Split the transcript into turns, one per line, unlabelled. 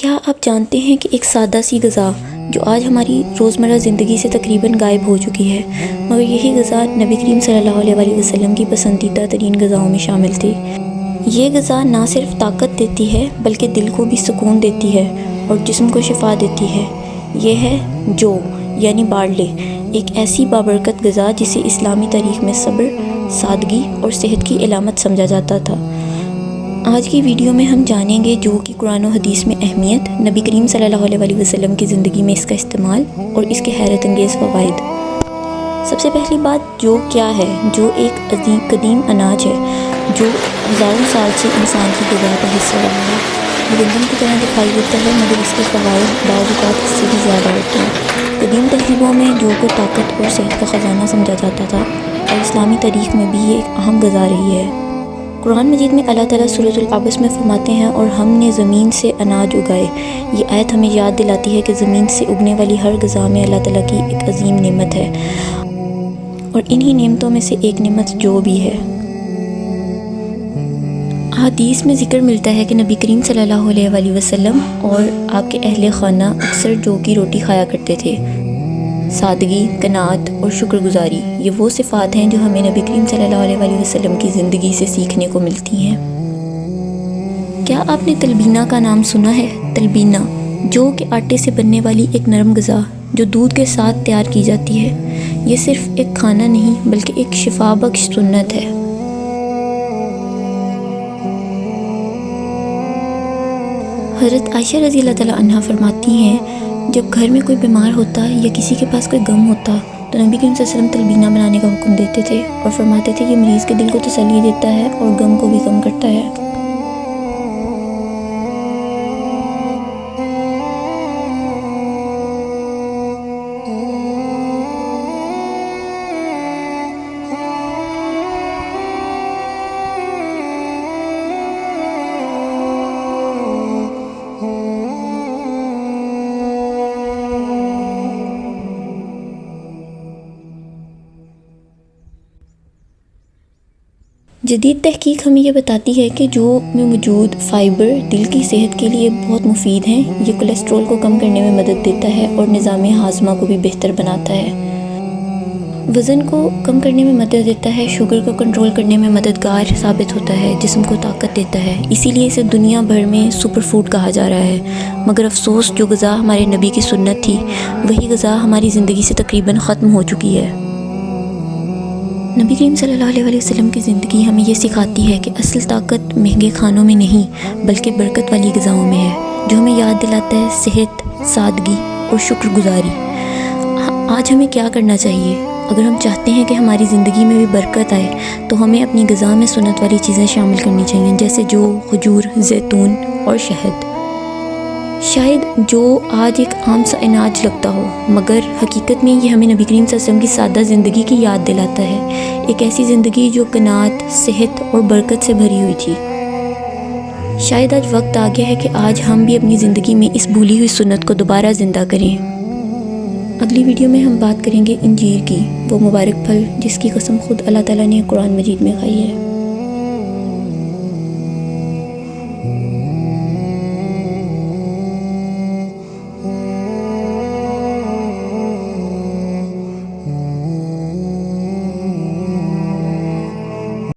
کیا آپ جانتے ہیں کہ ایک سادہ سی غذا جو آج ہماری روزمرہ زندگی سے تقریباً غائب ہو چکی ہے، مگر یہی غذا نبی کریم صلی اللہ علیہ وسلم کی پسندیدہ ترین غذاؤں میں شامل تھی۔ یہ غذا نہ صرف طاقت دیتی ہے بلکہ دل کو بھی سکون دیتی ہے اور جسم کو شفا دیتی ہے۔ یہ ہے جو یعنی بارلے، ایک ایسی بابرکت غذا جسے اسلامی تاریخ میں صبر، سادگی اور صحت کی علامت سمجھا جاتا تھا۔ آج کی ویڈیو میں ہم جانیں گے جو کہ قرآن و حدیث میں اہمیت، نبی کریم صلی اللہ علیہ وسلم کی زندگی میں اس کا استعمال اور اس کے حیرت انگیز فوائد۔ سب سے پہلی بات، جو کیا ہے؟ جو ایک قدیم اناج ہے جو ہزاروں سال سے انسان کی غذا کا حصہ رہا ہے۔ یہ گندم کی طرح دکھائی دیتا ہے مگر اس کے فوائد بعض اوقات اس سے بھی زیادہ ہوتے ہیں۔ قدیم تہذیبوں میں جو کو طاقت اور صحت کا خزانہ سمجھا جاتا تھا اور اسلامی تاریخ میں بھی یہ ایک اہم غذا رہی ہے۔ قرآن مجید میں اللہ تعالیٰ سورۃ القبس میں فرماتے ہیں، اور ہم نے زمین سے اناج اگائے۔ یہ آیت ہمیں یاد دلاتی ہے کہ زمین سے اگنے والی ہر غذا میں اللہ تعالیٰ کی ایک عظیم نعمت ہے، اور انہی نعمتوں میں سے ایک نعمت جو بھی ہے۔ حدیث میں ذکر ملتا ہے کہ نبی کریم صلی اللہ علیہ وسلم اور آپ کے اہل خانہ اکثر جو کی روٹی کھایا کرتے تھے۔ سادگی، قناعت اور شکر گزاری، یہ وہ صفات ہیں جو ہمیں نبی کریم صلی اللہ علیہ وسلم کی زندگی سے سیکھنے کو ملتی ہیں۔ کیا آپ نے تلبینہ کا نام سنا ہے؟ تلبینہ جو کہ آٹے سے بننے والی ایک نرم غذا جو دودھ کے ساتھ تیار کی جاتی ہے۔ یہ صرف ایک کھانا نہیں بلکہ ایک شفا بخش سنت ہے۔ حضرت عائشہ رضی اللہ تعالیٰ عنہا فرماتی ہیں، جب گھر میں کوئی بیمار ہوتا یا کسی کے پاس کوئی غم ہوتا تو نبی کریم صلی اللہ علیہ وسلم تلبینہ بنانے کا حکم دیتے تھے اور فرماتے تھے یہ مریض کے دل کو تسلی دیتا ہے اور غم کو بھی کم کرتا ہے۔ جدید تحقیق ہمیں یہ بتاتی ہے کہ جو میں موجود فائبر دل کی صحت کے لیے بہت مفید ہیں۔ یہ کولیسٹرول کو کم کرنے میں مدد دیتا ہے اور نظام ہاضمہ کو بھی بہتر بناتا ہے، وزن کو کم کرنے میں مدد دیتا ہے، شوگر کو کنٹرول کرنے میں مددگار ثابت ہوتا ہے، جسم کو طاقت دیتا ہے۔ اسی لیے اسے دنیا بھر میں سپر فوڈ کہا جا رہا ہے۔ مگر افسوس، جو غذا ہمارے نبی کی سنت تھی وہی غذا ہماری زندگی سے تقریباً ختم ہو چکی ہے۔ نبی کریم صلی اللہ علیہ وسلم کی زندگی ہمیں یہ سکھاتی ہے کہ اصل طاقت مہنگے کھانوں میں نہیں بلکہ برکت والی غذاؤں میں ہے، جو ہمیں یاد دلاتا ہے صحت، سادگی اور شکر گزاری۔ آج ہمیں کیا کرنا چاہیے؟ اگر ہم چاہتے ہیں کہ ہماری زندگی میں بھی برکت آئے تو ہمیں اپنی غذا میں سنت والی چیزیں شامل کرنی چاہیے، جیسے جو، کھجور، زیتون اور شہد۔ شاید جو آج ایک عام سا اناج لگتا ہو مگر حقیقت میں یہ ہمیں نبی کریم صلی اللہ علیہ وسلم کی سادہ زندگی کی یاد دلاتا ہے، ایک ایسی زندگی جو قناعت، صحت اور برکت سے بھری ہوئی تھی۔ شاید آج وقت آ گیا ہے کہ آج ہم بھی اپنی زندگی میں اس بھولی ہوئی سنت کو دوبارہ زندہ کریں۔ اگلی ویڈیو میں ہم بات کریں گے انجیر کی، وہ مبارک پھل جس کی قسم خود اللہ تعالیٰ نے قرآن مجید میں کھائی ہے۔